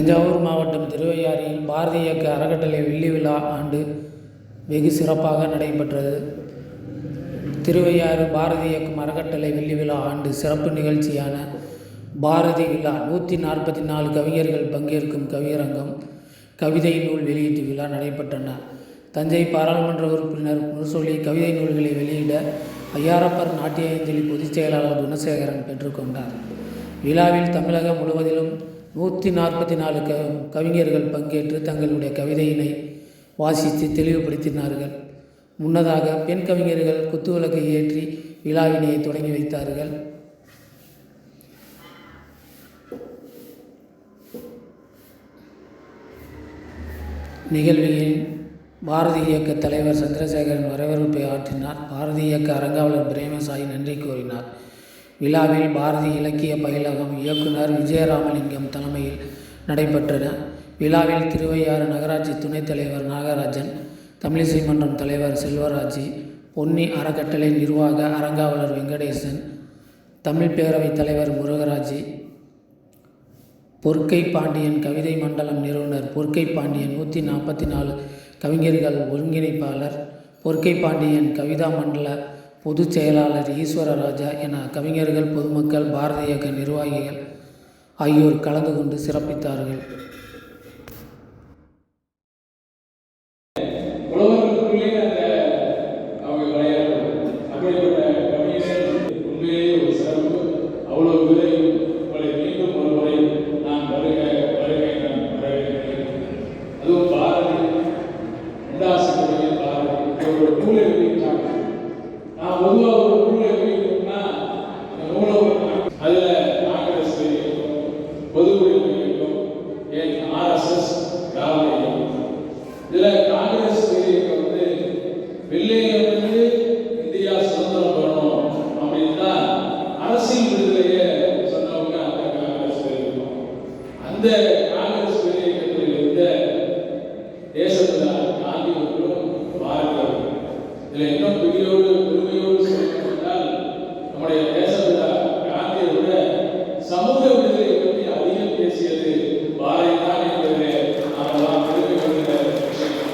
தஞ்சாவூர் மாவட்டம் திருவையாறில் பாரதி இயக்க அறக்கட்டளை வெள்ளி விழா ஆண்டு வெகு சிறப்பாக நடைபெற்றது. திருவையாறு பாரதி இயக்கம் அறக்கட்டளை வெள்ளி விழா ஆண்டு சிறப்பு நிகழ்ச்சியான பாரதி விழா 144 கவிஞர்கள் பங்கேற்கும் கவியரங்கம், கவிதை நூல் வெளியீட்டு விழா நடைபெற்றன. தஞ்சை பாராளுமன்ற உறுப்பினர் முரசொலி கவிதை நூல்களை வெளியிட ஐயாரப்பர் நாட்டிய அஞ்சலி பொதுச் செயலாளர் குணசேகரன் பெற்றுக்கொண்டார். விழாவில் தமிழகம் முழுவதிலும் 144 கவிஞர்கள் பங்கேற்று தங்களுடைய கவிதையினை வாசித்து தெளிவுபடுத்தினார்கள். முன்னதாக பெண் கவிஞர்கள் குத்துவிளக்கை ஏற்றி விழாவினை தொடங்கி வைத்தார்கள். நிகழ்வில் பாரதி இயக்க தலைவர் சந்திரசேகரன் வரவேற்பை ஆற்றினார். பாரதி இயக்க அரங்காவலர் பிரேமசாயி நன்றி கூறினார். விழாவில் பாரதி இலக்கிய பயிலகம் இயக்குனர் விஜயராமலிங்கம் தலைமையில் நடைபெற்றன. விழாவில் திருவையாறு நகராட்சி துணைத் தலைவர் நாகராஜன், தமிழிசை மன்றம் தலைவர் செல்வராஜ், பொன்னி அறக்கட்டளை நிர்வாக அரங்காவலர் வெங்கடேசன், தமிழ் பேரவைத் தலைவர் முருகராஜ், பொற்கை பாண்டியன் கவிதை மண்டலம் நிறுவனர் பொற்கை பாண்டியன், 144 கவிஞர்கள் ஒருங்கிணைப்பாளர் பொற்கை பாண்டியன், கவிதா மண்டல பொதுச் செயலாளர் ஈஸ்வரராஜா என கவிஞர்கள், பொதுமக்கள், பாரதி இயக்க நிர்வாகிகள் ஆகியோர் கலந்து கொண்டு சிறப்பித்தார்கள். இதில் காங்கிரஸ் வந்து வெள்ளையிலிருந்து இந்தியா சுதந்திரம் பெறணும் அப்படின்னா அரசியல் விடுதலையை சொன்னவங்க அந்த காங்கிரஸ் இருக்கும். அந்த காங்கிரஸ் இயக்கத்தில் இருந்த தேசத்தில் காந்தியவர்களும் பாரதியவர்கள். இதில் இன்னும் பெருமையோடு சொல்லப்பட்டால் நம்முடைய தேசத்தில் காந்தியை விட சமூக விடுதலை பற்றி அதிகம் பேசியது பாரதி தான் என்பதை நாம் பெருமை கொள்கிற விஷயம்.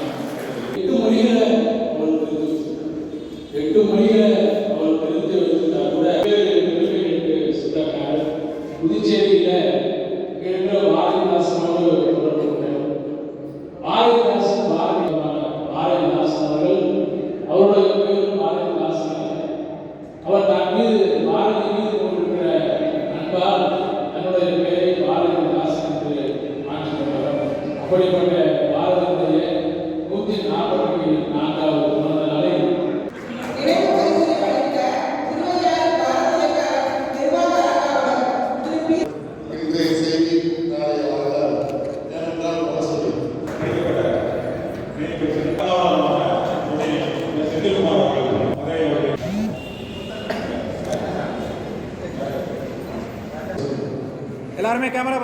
8 மொழிகளை அவர் தெரிந்து வைத்திருந்தா கூட பெருமைகளுக்கு சொந்தக்காரர். புதுச்சேரியில் இருக்கிற பாரதிதாசனோடு தொடர்பு கொண்டார். பாரதிதாசன் பாரதிதாசன் அவர்கள் அவருடைய பேரும் பாரதிதாசன். அவர் தன் மீது பாரதி மீது கொண்டிருக்கிற அன்பால் தன்னுடைய பெயரை பாரதிதாசன் என்று மாற்றிக்கொண்டார். அப்படிப்பட்ட பாரதியுடைய 144வது பிறந்த நாளை எல்லாருமே கேமரா